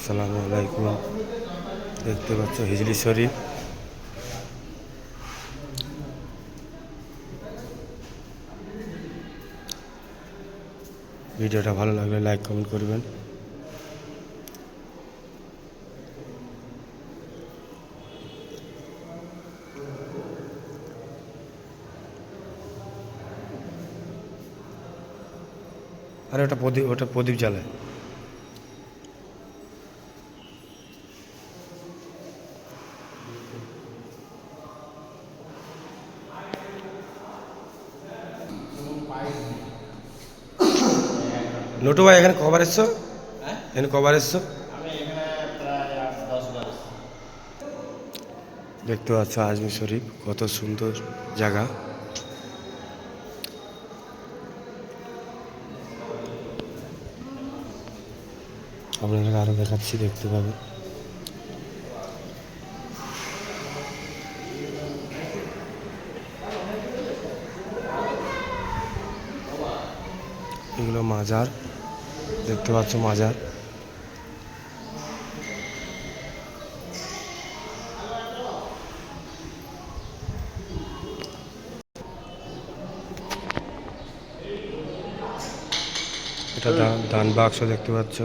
আসসালামু আলাইকুম। দেখতে পাচ্ছ হিজলি শরীফ। ভিডিওটা ভালো লাগলে লাইক কমেন্ট করবেন। আরে ওটা প্রদীপ জ্বালায়। নটু ভাই এখানে কবার এসছো? এখানে কবার এসছো? দেখতে পাচ্ছ আজমি শরীফ, কত সুন্দর জায়গা। আপনাদেরকে আরো দেখাচ্ছি, দেখতে পাবেন। এগুলো মাজার, দেখতে পাচ্ছ মাজার। এটা দান বাক্স দেখতে পাচ্ছ।